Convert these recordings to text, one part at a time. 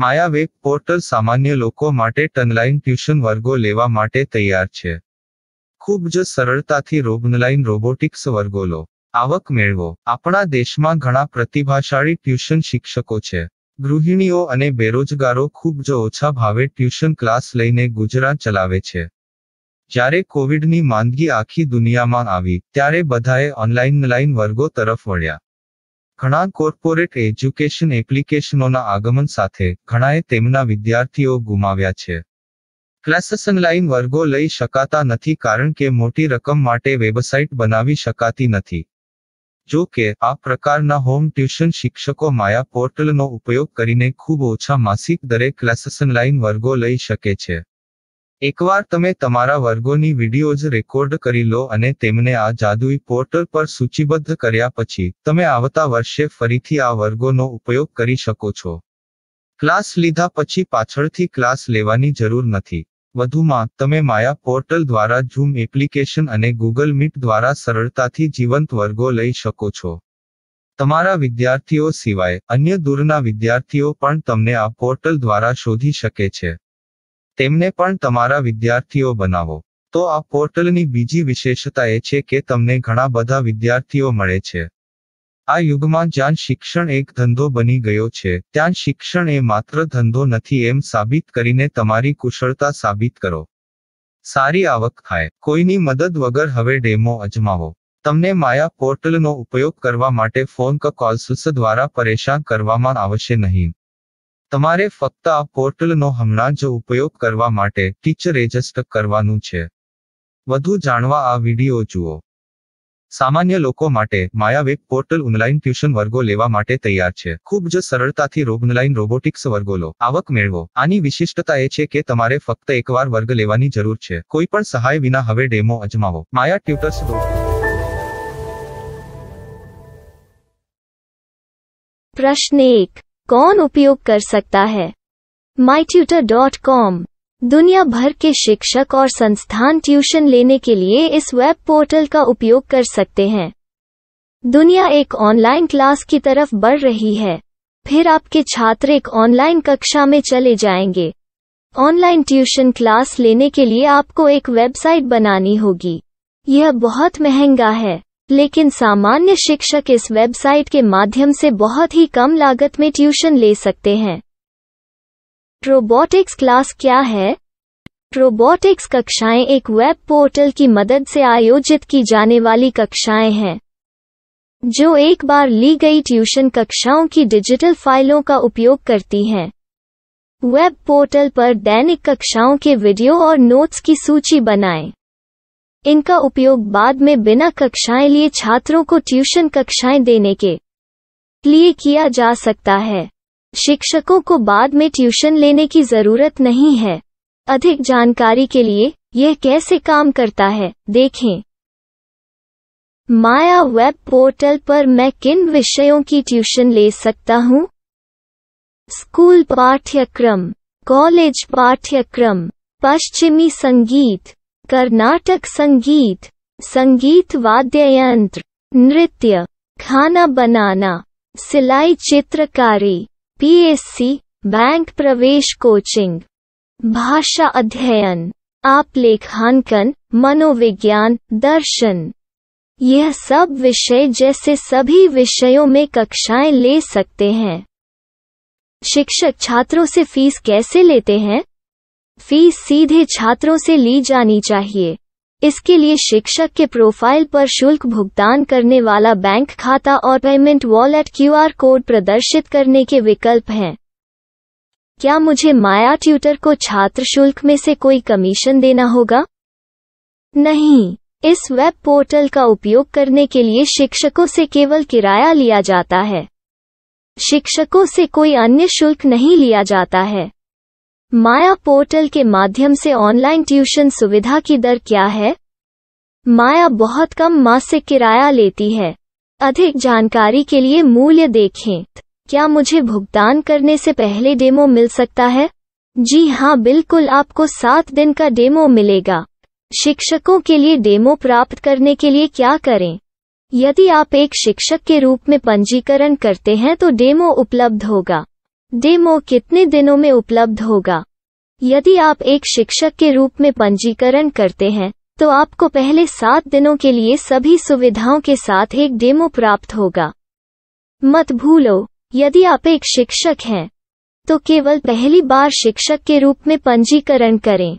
માયા web portal સામાન્ય લોકો માટે ઓનલાઈન ટ્યુશન વર્ગો લેવા માટે તૈયાર છે. ખૂબ જ સરળતાથી ઓનલાઈન રોબોટિક્સ વર્ગો લો, આવક મેળવો. આપણા દેશમાં ઘણા પ્રતિભાશાળી ટ્યુશન શિક્ષકો છે. ગૃહિણીઓ અને બેરોજગારો ખૂબ જ ઓછા ભાવે ટ્યુશન ક્લાસ લઈને ગુજરાન ચલાવે છે. જ્યારે કોવિડની માંદગી આખી દુનિયામાં આવી ત્યારે બધાએ ઓનલાઈન વર્ગો તરફ વળ્યા. ઘણા કોર્પોરેટ એજ્યુકેશન એપ્લિકેશનોના આગમન સાથે ઘણાએ તેમના વિદ્યાર્થીઓ ગુમાવ્યા છે. ક્લાસીસ ઓનલાઈન વર્ગો લઈ શકાતા નથી કારણ કે મોટી રકમ માટે વેબસાઇટ બનાવી શકાતી નથી. જો કે આ પ્રકારના હોમ ટ્યુશન શિક્ષકો માયા પોર્ટલનો ઉપયોગ કરીને ખૂબ ઓછા માસિક દરે ક્લાસીસ ઓનલાઈન વર્ગો લઈ શકે છે. એકવાર તમે તમારા વર્ગોની વિડીયોઝ રેકોર્ડ કરી લો અને તેમને આ જાદુઈ પોર્ટલ પર સૂચિબદ્ધ કર્યા પછી તમે આવતા વર્ષે ફરીથી આ વર્ગોનો ઉપયોગ કરી શકો છો. ક્લાસ લીધા પછી પાછળથી ક્લાસ લેવાની જરૂર નથી. વધુમાં તમે માયા પોર્ટલ દ્વારા ઝૂમ એપ્લિકેશન અને ગૂગલ મીટ દ્વારા સરળતાથી જીવંત વર્ગો લઈ શકો છો. તમારા વિદ્યાર્થીઓ સિવાય અન્ય દૂરના વિદ્યાર્થીઓ પણ તમને આ પોર્ટલ દ્વારા શોધી શકે છે. તેમને પણ તમારા વિદ્યાર્થીઓ બનાવો. તો આ પોર્ટલની બીજી વિશેષતા એ છે કે તમને ઘણા બધા વિદ્યાર્થીઓ મળે છે. આ યુગમાં જ્યાં શિક્ષણ એક ધંધો બની ગયો છે ત્યાં શિક્ષણ એ માત્ર ધંધો નથી એમ સાબિત કરીને તમારી કુશળતા સાબિત કરો. સારી આવક થાય. કોઈની મદદ વગર હવે ડેમો અજમાવો. તમને માયા પોર્ટલનો ઉપયોગ કરવા માટે ફોન કોલ્સ દ્વારા પરેશાન કરવામાં આવશે નહીં. તમારે ફક્ત આ પોર્ટલનો હમણાં જ ઉપયોગ કરવા માટે ટીચર રજિસ્ટર કરવાનું છે. વધુ જાણવા આ વિડિયો જુઓ. સામાન્ય લોકો માટે માયા વેબ પોર્ટલ ઓનલાઈન ટ્યુશન વર્ગો લેવા માટે તૈયાર છે. ખૂબ જ સરળતાથી ઓનલાઈન રોબોટિક્સ વર્ગો લો, આવક મેળવો. આની વિશિષ્ટતા એ છે કે તમારે ફક્ત એકવાર વર્ગ લેવાની જરૂર છે. કોઈ પણ સહાય વિના હવે ડેમો અજમાવો. માયા ટ્યુટર્સ. प्रश्न 1. कौन उपयोग कर सकता है? mytutor.com दुनिया भर के शिक्षक और संस्थान ट्यूशन लेने के लिए इस वेब पोर्टल का उपयोग कर सकते हैं. दुनिया एक ऑनलाइन क्लास की तरफ बढ़ रही है. फिर आपके छात्र एक ऑनलाइन कक्षा में चले जाएंगे. ऑनलाइन ट्यूशन क्लास लेने के लिए आपको एक वेबसाइट बनानी होगी. यह बहुत महंगा है, लेकिन सामान्य शिक्षक इस वेबसाइट के माध्यम से बहुत ही कम लागत में ट्यूशन ले सकते हैं. रोबोटिक्स क्लास क्या है? रोबोटिक्स कक्षाएं एक वेब पोर्टल की मदद से आयोजित की जाने वाली कक्षाएं हैं, जो एक बार ली गई ट्यूशन कक्षाओं की डिजिटल फाइलों का उपयोग करती हैं. वेब पोर्टल पर दैनिक कक्षाओं के वीडियो और नोट्स की सूची बनाएं. इनका उपयोग बाद में बिना कक्षाएं लिए छात्रों को ट्यूशन कक्षाएं देने के लिए किया जा सकता है. शिक्षकों को बाद में ट्यूशन लेने की जरूरत नहीं है. अधिक जानकारी के लिए यह कैसे काम करता है देखें. माया वेब पोर्टल पर मैं किन विषयों की ट्यूशन ले सकता हूँ? स्कूल पाठ्यक्रम, कॉलेज पाठ्यक्रम, पश्चिमी संगीत, कर्नाटक संगीत, संगीत वाद्य यंत्र, नृत्य, खाना बनाना, सिलाई चित्रकारी, पीएससी, बैंक प्रवेश कोचिंग, भाषा अध्ययन, आप लेखांकन, मनोविज्ञान, दर्शन. यह सब विषय जैसे सभी विषयों में कक्षाएं ले सकते हैं. शिक्षक छात्रों से फीस कैसे लेते हैं? फीस सीधे छात्रों से ली जानी चाहिए. इसके लिए शिक्षक के प्रोफाइल पर शुल्क भुगतान करने वाला बैंक खाता और पेमेंट वॉलेट क्यूआर कोड प्रदर्शित करने के विकल्प हैं. क्या मुझे माया ट्यूटर को छात्र शुल्क में से कोई कमीशन देना होगा? नहीं. इस वेब पोर्टल का उपयोग करने के लिए शिक्षकों से केवल किराया लिया जाता है. शिक्षकों से कोई अन्य शुल्क नहीं लिया जाता है. माया पोर्टल के माध्यम से ऑनलाइन ट्यूशन सुविधा की दर क्या है? माया बहुत कम मासिक किराया लेती है. अधिक जानकारी के लिए मूल्य देखें. क्या मुझे भुगतान करने से पहले डेमो मिल सकता है? जी हाँ, बिल्कुल. आपको 7 दिन का डेमो मिलेगा. शिक्षकों के लिए डेमो प्राप्त करने के लिए क्या करें? यदि आप एक शिक्षक के रूप में पंजीकरण करते हैं तो डेमो उपलब्ध होगा. डेमो कितने दिनों में उपलब्ध होगा? यदि आप एक शिक्षक के रूप में पंजीकरण करते हैं, तो आपको पहले 7 दिनों के लिए सभी सुविधाओं के साथ एक डेमो प्राप्त होगा। मत भूलो, यदि आप एक शिक्षक हैं, तो केवल पहली बार शिक्षक के रूप में पंजीकरण करें।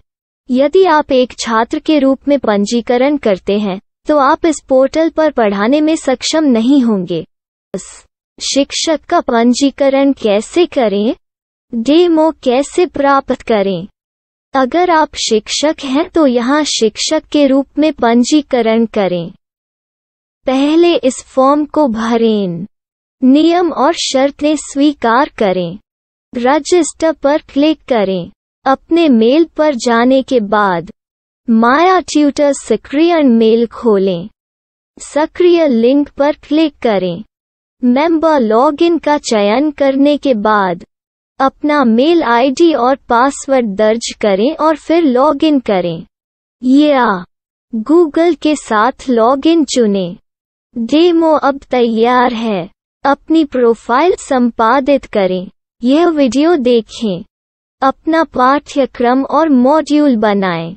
यदि आप एक छात्र के रूप में पंजीकरण करते हैं, तो आप इस पोर्टल पर पढ़ाने में सक्षम नहीं होंगे। शिक्षक का पंजीकरण कैसे करें? डेमो कैसे प्राप्त करें? अगर आप शिक्षक हैं तो यहाँ शिक्षक के रूप में पंजीकरण करें। पहले इस फॉर्म को भरें। नियम और शर्तें स्वीकार करें। रजिस्टर पर क्लिक करें। अपने मेल पर जाने के बाद माया ट्यूटर सक्रिय मेल खोलें। सक्रिय लिंक पर क्लिक करें। मेंबर लॉगिन का चयन करने के बाद अपना मेल आईडी और पासवर्ड दर्ज करें और फिर लॉगिन करें या गूगल के साथ लॉगिन चुनें। डेमो अब तैयार है। अपनी प्रोफाइल संपादित करें। यह वीडियो देखें। अपना पाठ्यक्रम और मॉड्यूल बनाएं।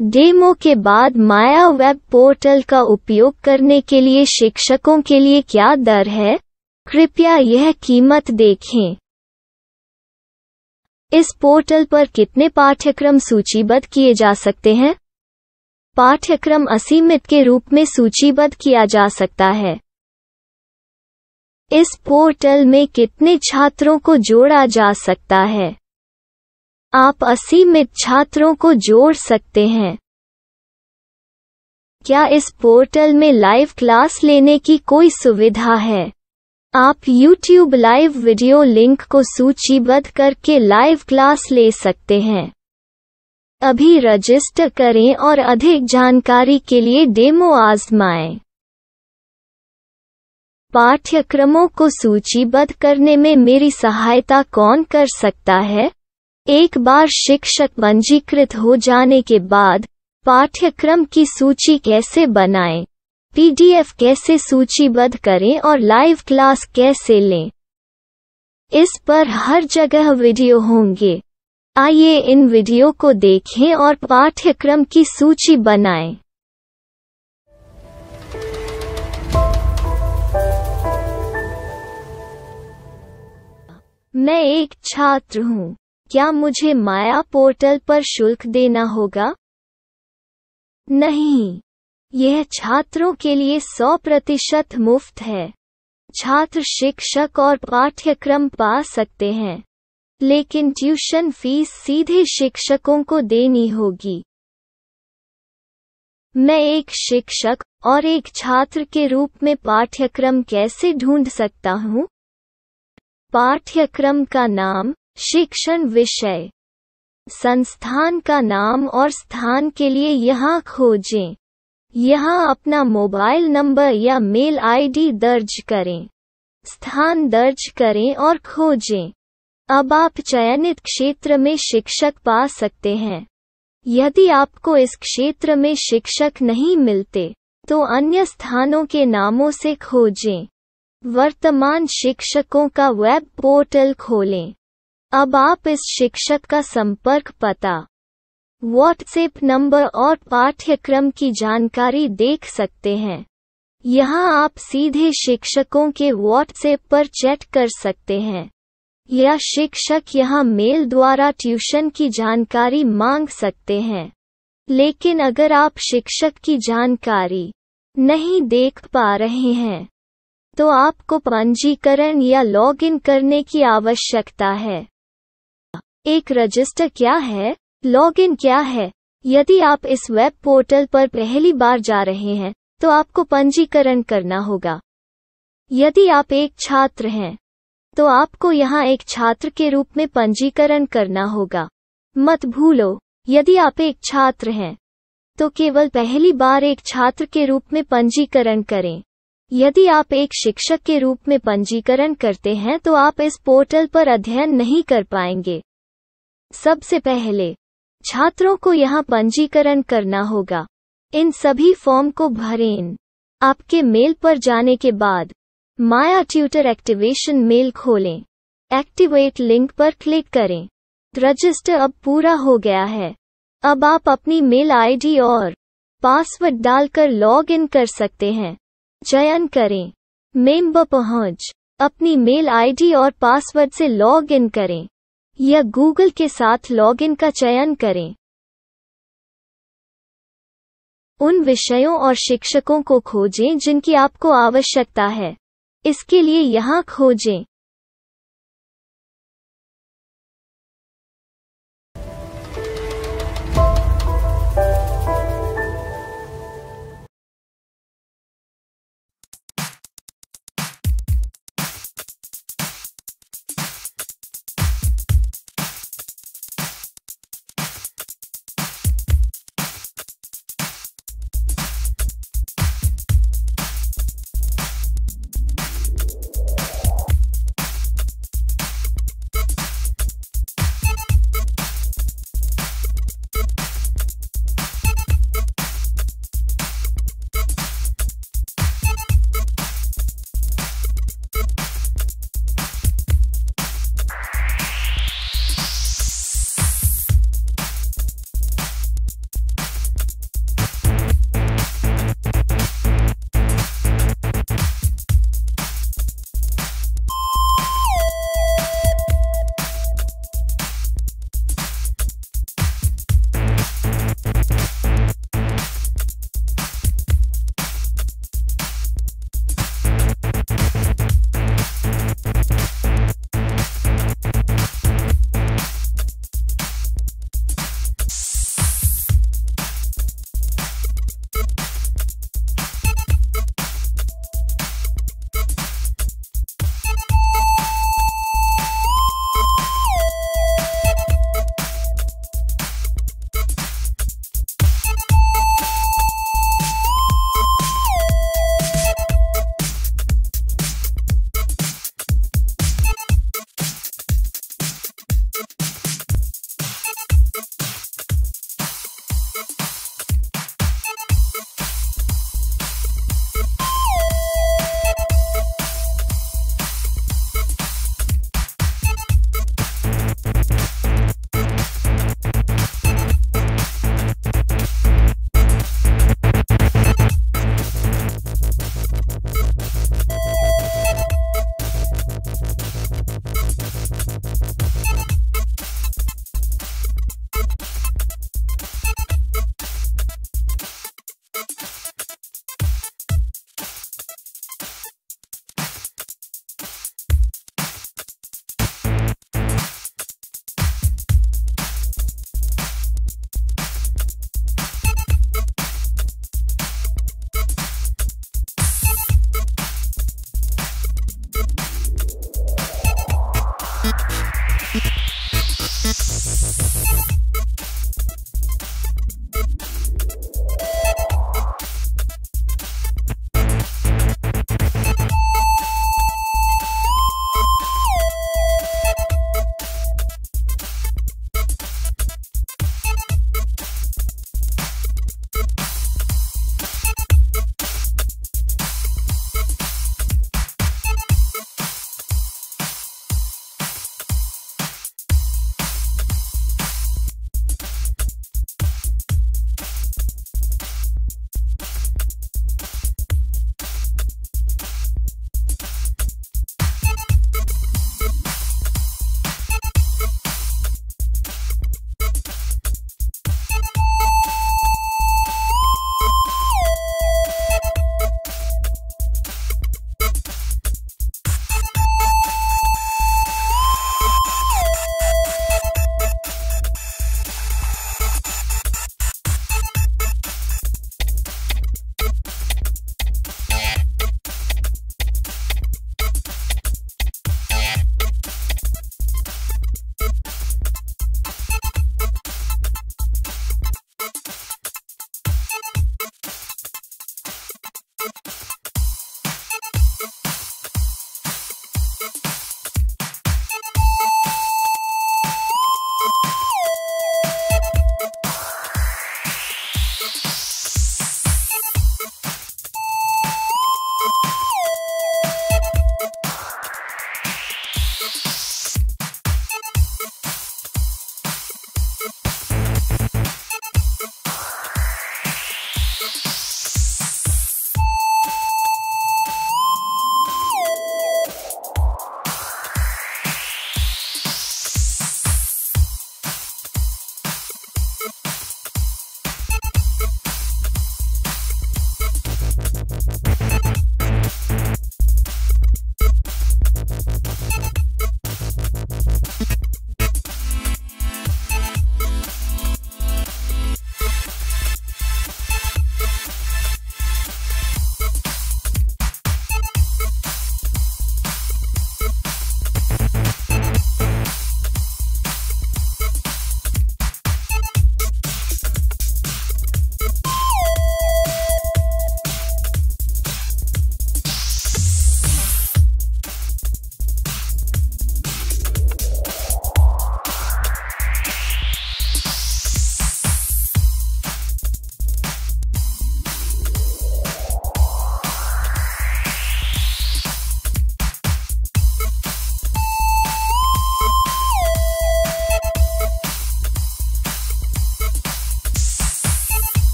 डेमो के बाद माया वेब पोर्टल का उपयोग करने के लिए शिक्षकों के लिए क्या दर है? कृपया यह कीमत देखें। इस पोर्टल पर कितने पाठ्यक्रम सूचीबद्ध किए जा सकते हैं? पाठ्यक्रम असीमित के रूप में सूचीबद्ध किया जा सकता है। इस पोर्टल में कितने छात्रों को जोड़ा जा सकता है? आप असीमित छात्रों को जोड़ सकते हैं। क्या इस पोर्टल में लाइव क्लास लेने की कोई सुविधा है? आप YouTube लाइव वीडियो लिंक को सूचीबद्ध करके लाइव क्लास ले सकते हैं। अभी रजिस्टर करें और अधिक जानकारी के लिए डेमो आज़माएं। पाठ्यक्रमों को सूचीबद्ध करने में मेरी सहायता कौन कर सकता है? एक बार शिक्षक पंजीकृत हो जाने के बाद पाठ्यक्रम की सूची कैसे बनाएं? PDF कैसे सूचीबद्ध करें और लाइव क्लास कैसे लें? इस पर हर जगह वीडियो होंगे। आइए इन वीडियो को देखें और पाठ्यक्रम की सूची बनाएं। मैं एक छात्र हूँ। क्या मुझे माया पोर्टल पर शुल्क देना होगा? नहीं, यह छात्रों के लिए 100% मुफ्त है। छात्र शिक्षक और पाठ्यक्रम पा सकते हैं, लेकिन ट्यूशन फीस सीधे शिक्षकों को देनी होगी। मैं एक शिक्षक और एक छात्र के रूप में पाठ्यक्रम कैसे ढूंढ सकता हूँ? पाठ्यक्रम का नाम, शिक्षण विषय, संस्थान का नाम और स्थान के लिए यहाँ खोजें। यहाँ अपना मोबाइल नंबर या मेल आईडी दर्ज करें। स्थान दर्ज करें और खोजें। अब आप चयनित क्षेत्र में शिक्षक पा सकते हैं। यदि आपको इस क्षेत्र में शिक्षक नहीं मिलते, तो अन्य स्थानों के नामों से खोजें। वर्तमान शिक्षकों का वेब पोर्टल खोलें। अब आप इस शिक्षक का संपर्क पता, व्हाट्सएप नंबर और पाठ्यक्रम की जानकारी देख सकते हैं। यहाँ आप सीधे शिक्षकों के व्हाट्सएप पर चैट कर सकते हैं, या शिक्षक यहाँ मेल द्वारा ट्यूशन की जानकारी मांग सकते हैं। लेकिन अगर आप शिक्षक की जानकारी नहीं देख पा रहे हैं, तो आपको पंजीकरण या लॉगिन करने की आवश्यकता है। एक रजिस्टर क्या है? लॉगिन क्या है? यदि आप इस वेब पोर्टल पर पहली बार जा रहे हैं, तो आपको पंजीकरण करना होगा। यदि आप एक छात्र हैं, तो आपको यहाँ एक छात्र के रूप में पंजीकरण करना होगा। मत भूलो, यदि आप एक छात्र हैं, तो केवल पहली बार एक छात्र के रूप में पंजीकरण करें। यदि आप एक शिक्षक के रूप में पंजीकरण करते हैं, तो आप इस पोर्टल पर अध्ययन नहीं कर पाएंगे। सबसे पहले छात्रों को यहाँ पंजीकरण करना होगा। इन सभी फॉर्म को भरें। आपके मेल पर जाने के बाद माया ट्यूटर एक्टिवेशन मेल खोलें। एक्टिवेट लिंक पर क्लिक करें। रजिस्टर अब पूरा हो गया है। अब आप अपनी मेल आईडी और पासवर्ड डालकर लॉग इन कर सकते हैं। चयन करें मेंबर पहुंच। अपनी मेल आईडी और पासवर्ड से लॉग इन करें या गूगल के साथ लॉग इन का चयन करें। उन विषयों और शिक्षकों को खोजें जिनकी आपको आवश्यकता है। इसके लिए यहाँ खोजें।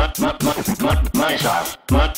My style. My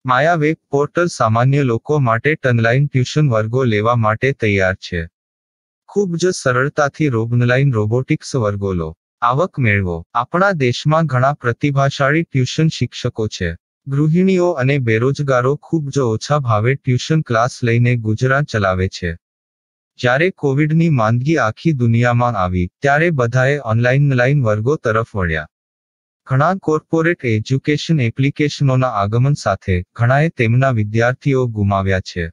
Maya web portal સામાન્ય લોકો માટે ઓનલાઈન ટ્યુશન વર્ગો લેવા માટે તૈયાર છે. ખૂબ જ સરળતાથી ઓનલાઈન રોબોટિક્સ વર્ગો લો. આવક મેળવો. આપણા દેશમાં ઘણા પ્રતિભાશાળી ટ્યુશન શિક્ષકો છે. ગૃહિણીઓ અને બેરોજગારો ખૂબ જ ઓછા ભાવે ટ્યુશન ક્લાસ લઈને ગુજરાન ચલાવે છે. જ્યારે કોવિડની માંદગી આખી દુનિયામાં આવી ત્યારે બધાએ ઓનલાઈન વર્ગો તરફ વળ્યા. ઘણા કોર્પોરેટ એજ્યુકેશન એપ્લિકેશનોના આગમન સાથે ઘણાએ તેમના વિદ્યાર્થીઓ ગુમાવ્યા છે.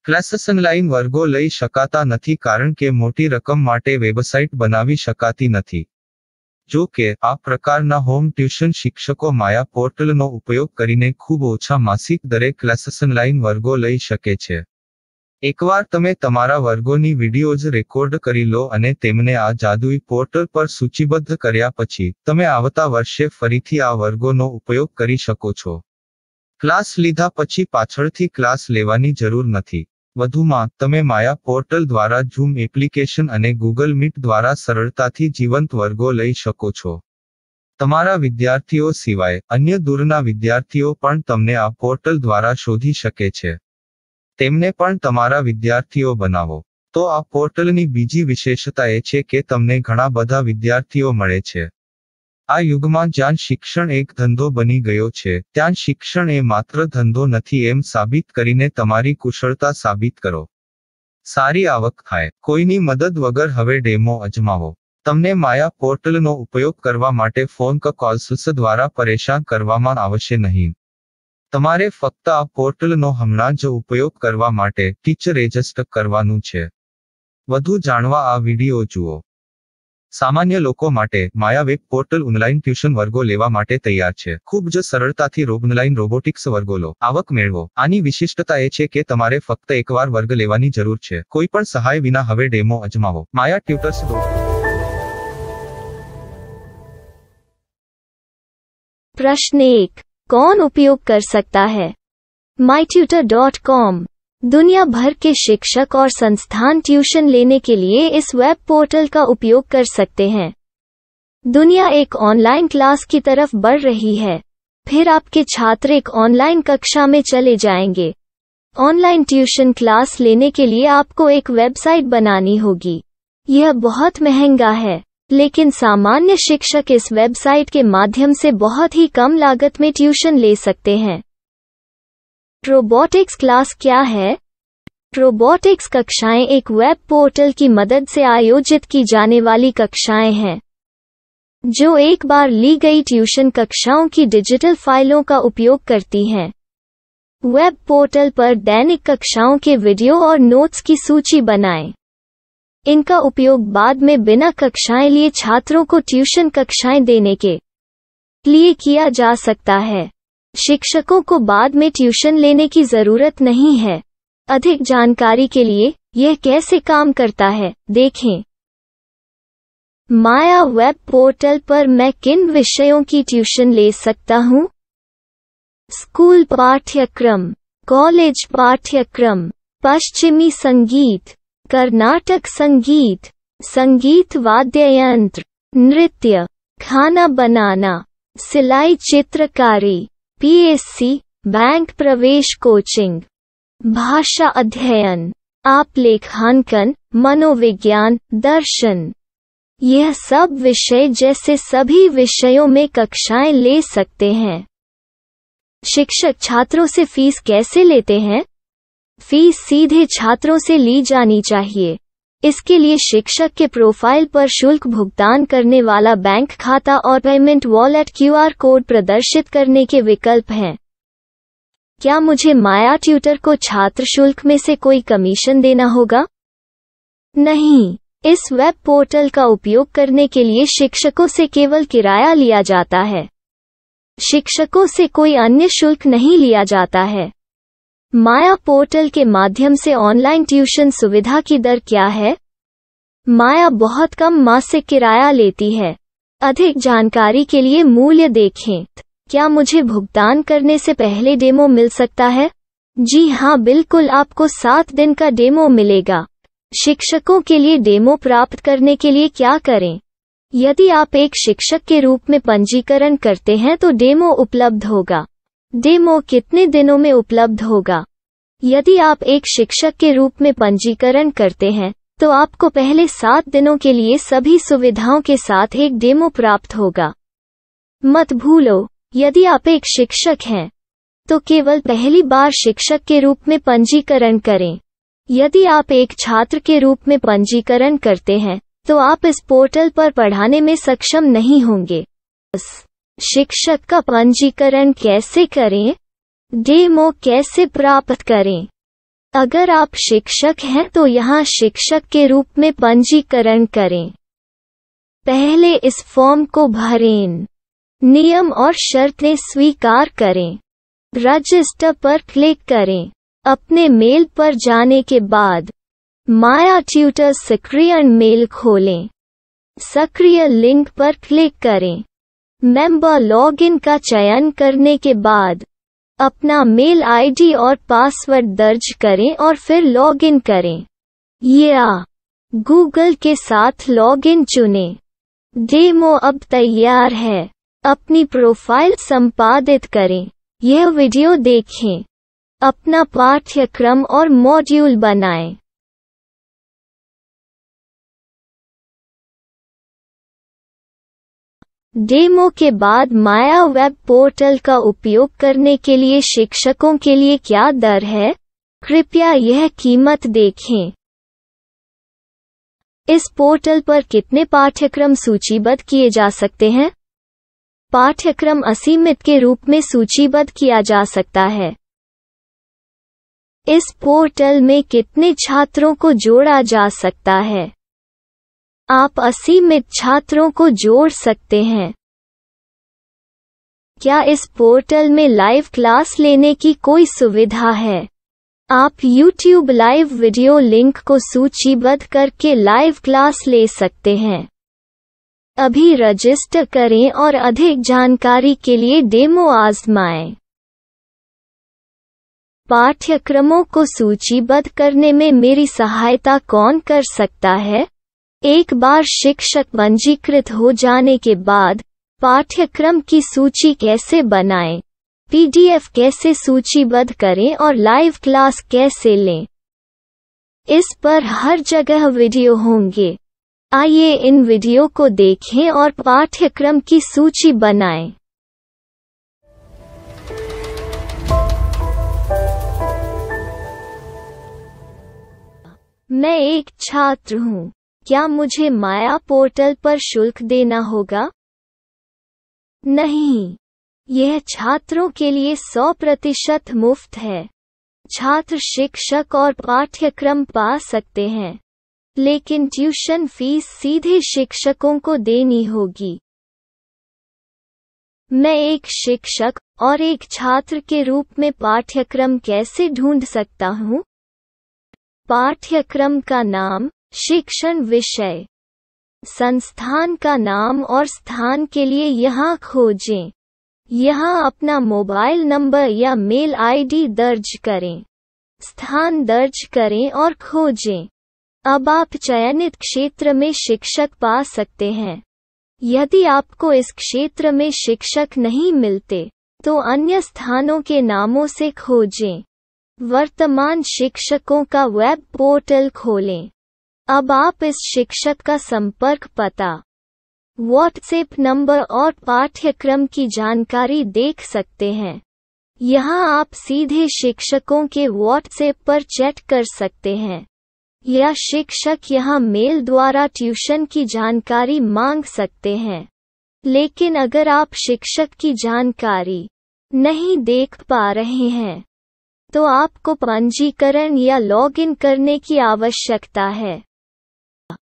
ક્લાસીસ ઓનલાઈન વર્ગો લઈ શકાતા નથી કારણ કે મોટી રકમ માટે વેબસાઇટ બનાવી શકાતી નથી. જો કે આ પ્રકારના હોમ ટ્યુશન શિક્ષકો માયા પોર્ટલનો ઉપયોગ કરીને ખૂબ ઓછા માસિક દરે ક્લાસીસ ઓનલાઈન વર્ગો લઈ શકે છે. એકવાર તમે તમારા વર્ગોની વિડીયોઝ રેકોર્ડ કરી લો અને તેમને આ જાદુઈ પોર્ટલ પર સૂચિબદ્ધ કર્યા પછી તમે આવતા વર્ષે ફરીથી આ વર્ગોનો ઉપયોગ કરી શકો છો. ક્લાસ લીધા પછી પાછળથી ક્લાસ લેવાની જરૂર નથી. વધુમાં તમે માયા પોર્ટલ દ્વારા ઝૂમ એપ્લિકેશન અને ગૂગલ મીટ દ્વારા સરળતાથી જીવંત વર્ગો લઈ શકો છો. તમારા વિદ્યાર્થીઓ સિવાય અન્ય દૂરના વિદ્યાર્થીઓ પણ તમને આ પોર્ટલ દ્વારા શોધી શકે છે. તેમને પણ તમારા વિદ્યાર્થીઓ બનાવો. તો આ પોર્ટલની બીજી વિશેષતા એ છે કે તમને ઘણા બધા વિદ્યાર્થીઓ મળે છે. આ યુગમાં જ્યાં શિક્ષણ એક ધંધો બની ગયો છે ત્યાં શિક્ષણ એ માત્ર ધંધો નથી એમ સાબિત કરીને તમારી કુશળતા સાબિત કરો. સારી આવક થાય. કોઈની મદદ વગર હવે ડેમો અજમાવો. તમને માયા પોર્ટલનો ઉપયોગ કરવા માટે ફોન કોલ્સ દ્વારા પરેશાન કરવામાં આવશે નહીં. તમારે ફક્ત આ પોર્ટલનો હમણાં જ ઉપયોગ કરવા માટે ટીચર રજિસ્ટર કરવાનું છે. વધુ જાણવા આ વિડિયો જુઓ. સામાન્ય લોકો માટે માયા વેબ પોર્ટલ ઓનલાઈન ટ્યુશન વર્ગો લેવા માટે તૈયાર છે. ખૂબ જ સરળતાથી ઓનલાઈન રોબોટિક્સ વર્ગો લો. આવક મેળવો. આની વિશિષ્ટતા એ છે કે તમારે ફક્ત એકવાર વર્ગ લેવાની જરૂર છે. કોઈ પણ સહાય વિના હવે ડેમો અજમાવો. માયા ટ્યુટર્સ. प्रश्न 1. कौन उपयोग कर सकता है? mytutor.com दुनिया भर के शिक्षक और संस्थान ट्यूशन लेने के लिए इस वेब पोर्टल का उपयोग कर सकते हैं. दुनिया एक ऑनलाइन क्लास की तरफ बढ़ रही है. फिर आपके छात्र एक ऑनलाइन कक्षा में चले जाएंगे. ऑनलाइन ट्यूशन क्लास लेने के लिए आपको एक वेबसाइट बनानी होगी. यह बहुत महंगा है, लेकिन सामान्य शिक्षक इस वेबसाइट के माध्यम से बहुत ही कम लागत में ट्यूशन ले सकते हैं. रोबोटिक्स क्लास क्या है? रोबोटिक्स कक्षाएं एक वेब पोर्टल की मदद से आयोजित की जाने वाली कक्षाएं हैं, जो एक बार ली गई ट्यूशन कक्षाओं की डिजिटल फाइलों का उपयोग करती हैं. वेब पोर्टल पर दैनिक कक्षाओं के वीडियो और नोट्स की सूची बनाएं. इनका उपयोग बाद में बिना कक्षाएं लिए छात्रों को ट्यूशन कक्षाएं देने के लिए किया जा सकता है। शिक्षकों को बाद में ट्यूशन लेने की जरूरत नहीं है। अधिक जानकारी के लिए यह कैसे काम करता है, देखें। माया वेब पोर्टल पर मैं किन विषयों की ट्यूशन ले सकता हूँ? स्कूल पाठ्यक्रम, कॉलेज पाठ्यक्रम, पश्चिमी संगीत, कर्नाटक संगीत, संगीत वाद्य यंत्र, नृत्य, खाना बनाना, सिलाई चित्रकारी, पीएससी, बैंक प्रवेश कोचिंग, भाषा अध्ययन, आप लेखांकन, मनोविज्ञान, दर्शन। यह सब विषय जैसे सभी विषयों में कक्षाएं ले सकते हैं। शिक्षक छात्रों से फीस कैसे लेते हैं? फीस सीधे छात्रों से ली जानी चाहिए। इसके लिए शिक्षक के प्रोफाइल पर शुल्क भुगतान करने वाला बैंक खाता और पेमेंट वॉलेट क्यूआर कोड प्रदर्शित करने के विकल्प हैं। क्या मुझे माया ट्यूटर को छात्र शुल्क में से कोई कमीशन देना होगा? नहीं, इस वेब पोर्टल का उपयोग करने के लिए शिक्षकों से केवल किराया लिया जाता है। शिक्षकों से कोई अन्य शुल्क नहीं लिया जाता है। माया पोर्टल के माध्यम से ऑनलाइन ट्यूशन सुविधा की दर क्या है? माया बहुत कम मासिक किराया लेती है। अधिक जानकारी के लिए मूल्य देखें। क्या मुझे भुगतान करने से पहले डेमो मिल सकता है? जी हाँ, बिल्कुल, आपको 7 दिन का डेमो मिलेगा। शिक्षकों के लिए डेमो प्राप्त करने के लिए क्या करें? यदि आप एक शिक्षक के रूप में पंजीकरण करते हैं तो डेमो उपलब्ध होगा। डेमो कितने दिनों में उपलब्ध होगा? यदि आप एक शिक्षक के रूप में पंजीकरण करते हैं तो आपको पहले 7 दिनों के लिए सभी सुविधाओं के साथ एक डेमो प्राप्त होगा। मत भूलो, यदि आप एक शिक्षक हैं तो केवल पहली बार शिक्षक के रूप में पंजीकरण करें। यदि आप एक छात्र के रूप में पंजीकरण करते हैं तो आप इस पोर्टल पर पढ़ाने में सक्षम नहीं होंगे। शिक्षक का पंजीकरण कैसे करें? डेमो कैसे प्राप्त करें? अगर आप शिक्षक हैं तो यहाँ शिक्षक के रूप में पंजीकरण करें। पहले इस फॉर्म को भरें। नियम और शर्तें स्वीकार करें। रजिस्टर पर क्लिक करें। अपने मेल पर जाने के बाद माया ट्यूटर सक्रिय मेल खोलें। सक्रिय लिंक पर क्लिक करें। मेंबर लॉगिन का चयन करने के बाद अपना मेल आईडी और पासवर्ड दर्ज करें और फिर लॉगिन करें या गूगल के साथ लॉगिन चुनें। डेमो अब तैयार है। अपनी प्रोफाइल संपादित करें। यह वीडियो देखें। अपना पाठ्यक्रम और मॉड्यूल बनाएं। डेमो के बाद माया वेब पोर्टल का उपयोग करने के लिए शिक्षकों के लिए क्या दर है? कृपया यह कीमत देखें। इस पोर्टल पर कितने पाठ्यक्रम सूचीबद्ध किए जा सकते हैं? पाठ्यक्रम असीमित के रूप में सूचीबद्ध किया जा सकता है। इस पोर्टल में कितने छात्रों को जोड़ा जा सकता है? आप असीमित छात्रों को जोड़ सकते हैं। क्या इस पोर्टल में लाइव क्लास लेने की कोई सुविधा है? आप YouTube लाइव वीडियो लिंक को सूचीबद्ध करके लाइव क्लास ले सकते हैं। अभी रजिस्टर करें और अधिक जानकारी के लिए डेमो आजमाएं। पाठ्यक्रमों को सूचीबद्ध करने में मेरी सहायता कौन कर सकता है? एक बार शिक्षक पंजीकृत हो जाने के बाद पाठ्यक्रम की सूची कैसे बनाएं, PDF कैसे सूचीबद्ध करें और लाइव क्लास कैसे लें, इस पर हर जगह वीडियो होंगे। आइए इन वीडियो को देखें और पाठ्यक्रम की सूची बनाएं। मैं एक छात्र हूँ। क्या मुझे माया पोर्टल पर शुल्क देना होगा? नहीं, यह छात्रों के लिए 100% मुफ्त है। छात्र शिक्षक और पाठ्यक्रम पा सकते हैं। लेकिन ट्यूशन फीस सीधे शिक्षकों को देनी होगी। मैं एक शिक्षक और एक छात्र के रूप में पाठ्यक्रम कैसे ढूंढ सकता हूँ? पाठ्यक्रम का नाम, शिक्षण विषय, संस्थान का नाम और स्थान के लिए यहाँ खोजें। यहाँ अपना मोबाइल नंबर या मेल आईडी दर्ज करें। स्थान दर्ज करें और खोजें। अब आप चयनित क्षेत्र में शिक्षक पा सकते हैं। यदि आपको इस क्षेत्र में शिक्षक नहीं मिलते, तो अन्य स्थानों के नामों से खोजें। वर्तमान शिक्षकों का वेब पोर्टल खोलें। अब आप इस शिक्षक का संपर्क पता, व्हाट्सएप नंबर और पाठ्यक्रम की जानकारी देख सकते हैं। यहाँ आप सीधे शिक्षकों के व्हाट्सएप पर चैट कर सकते हैं, या शिक्षक यहाँ मेल द्वारा ट्यूशन की जानकारी मांग सकते हैं। लेकिन अगर आप शिक्षक की जानकारी नहीं देख पा रहे हैं, तो आपको पंजीकरण या लॉगिन करने की आवश्यकता है।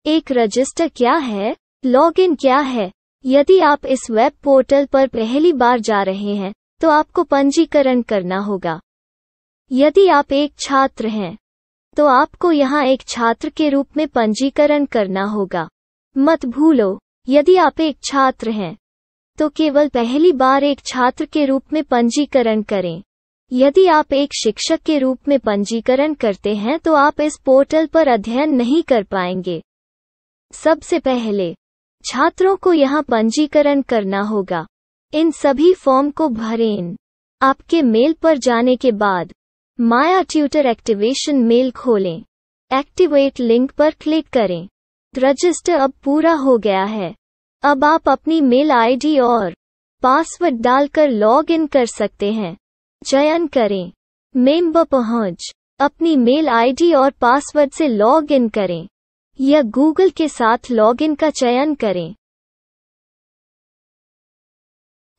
एक रजिस्टर क्या है? लॉगिन क्या है? यदि आप इस वेब पोर्टल पर पहली बार जा रहे हैं, तो आपको पंजीकरण करना होगा। यदि आप एक छात्र हैं, तो आपको यहाँ एक छात्र के रूप में पंजीकरण करना होगा। मत भूलो, यदि आप एक छात्र हैं, तो केवल पहली बार एक छात्र के रूप में पंजीकरण करें। यदि आप एक शिक्षक के रूप में पंजीकरण करते हैं, तो आप इस पोर्टल पर अध्ययन नहीं कर पाएंगे। सबसे पहले छात्रों को यहाँ पंजीकरण करना होगा। इन सभी फॉर्म को भरें। आपके मेल पर जाने के बाद माया ट्यूटर एक्टिवेशन मेल खोलें। एक्टिवेट लिंक पर क्लिक करें। रजिस्टर अब पूरा हो गया है। अब आप अपनी मेल आईडी और पासवर्ड डालकर लॉग इन कर सकते हैं। चयन करें मेंबर पहुंच। अपनी मेल आईडी और पासवर्ड से लॉग इन करें, या गूगल के साथ लॉगिन का चयन करें।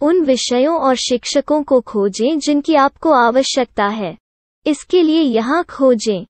उन विषयों और शिक्षकों को खोजें जिनकी आपको आवश्यकता है। इसके लिए यहाँ खोजें।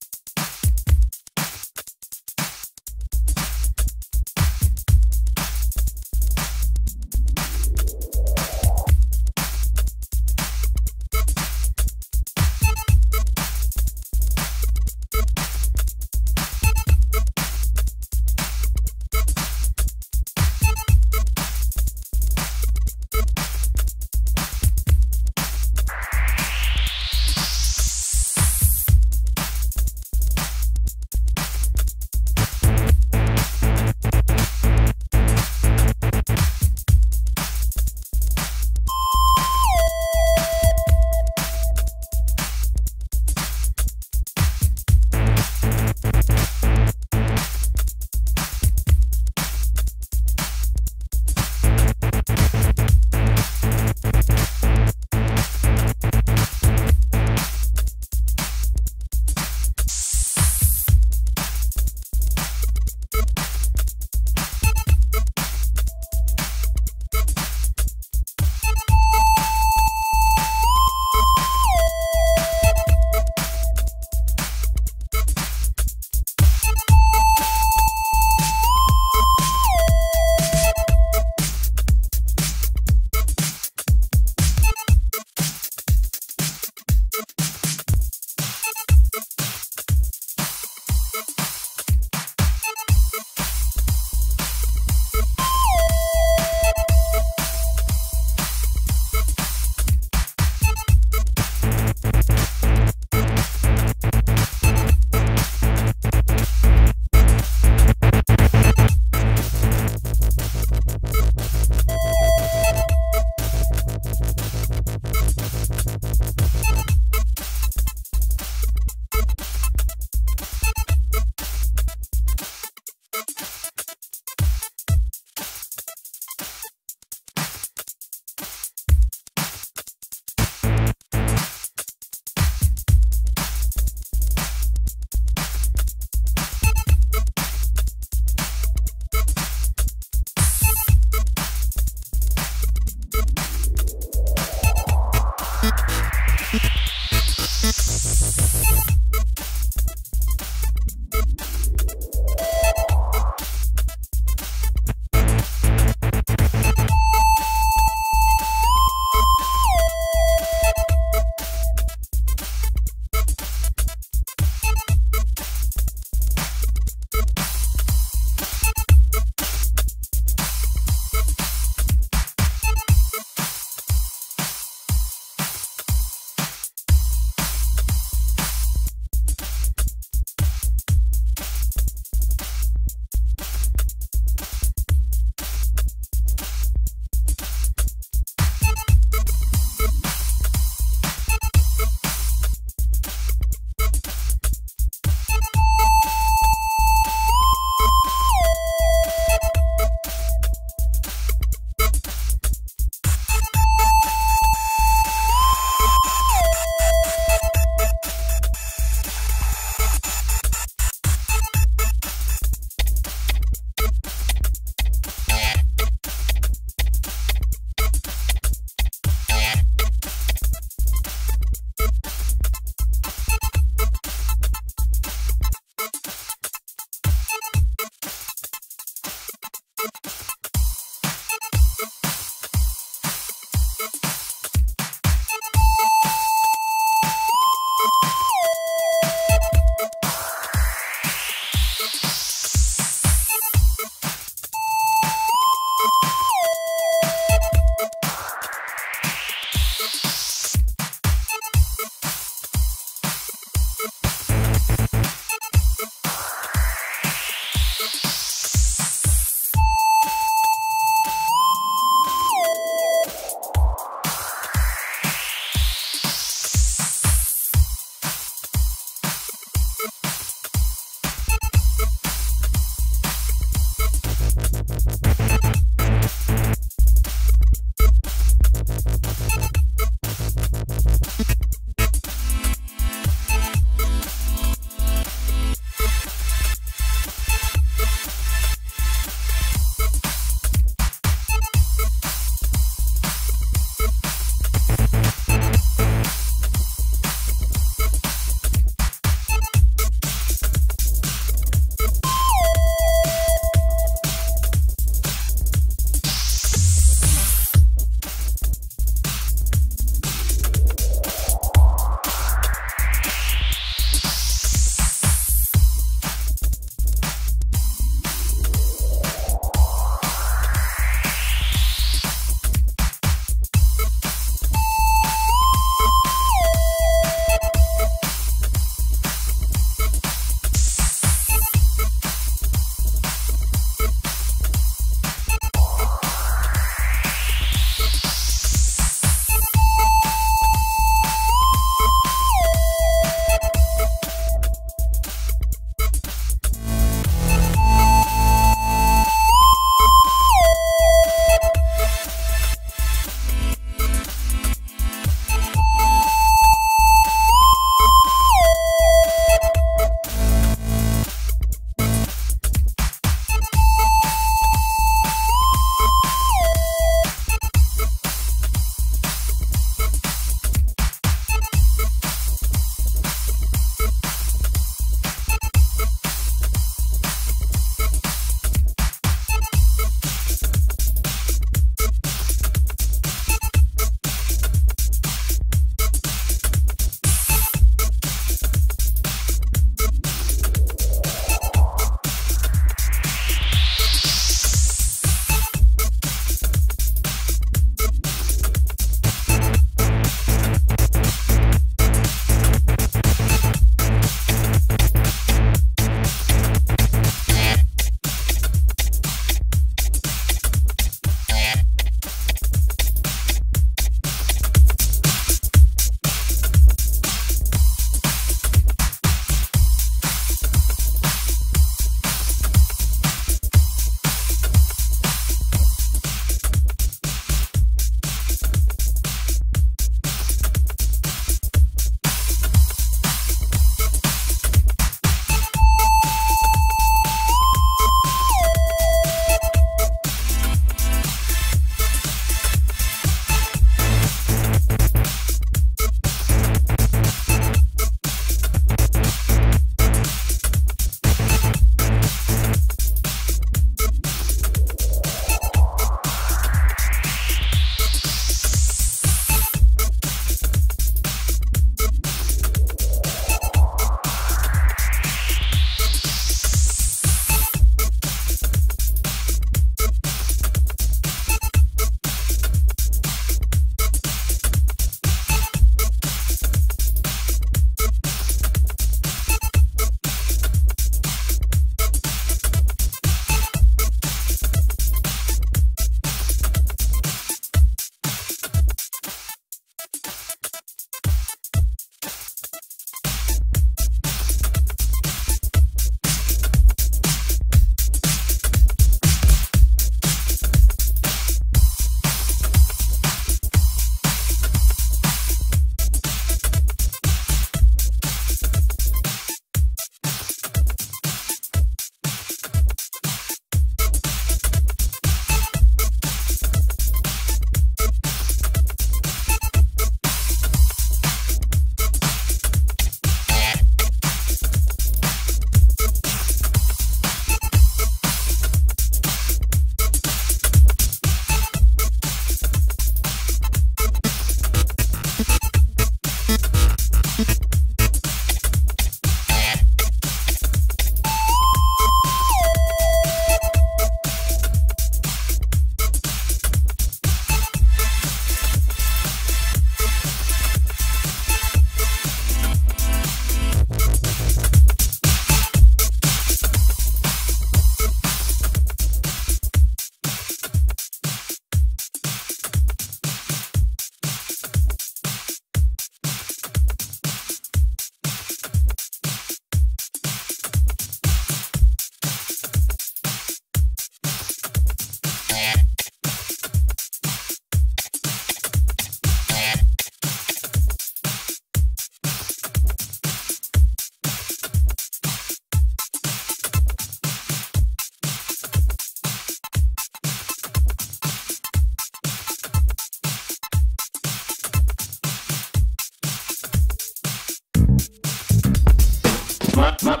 My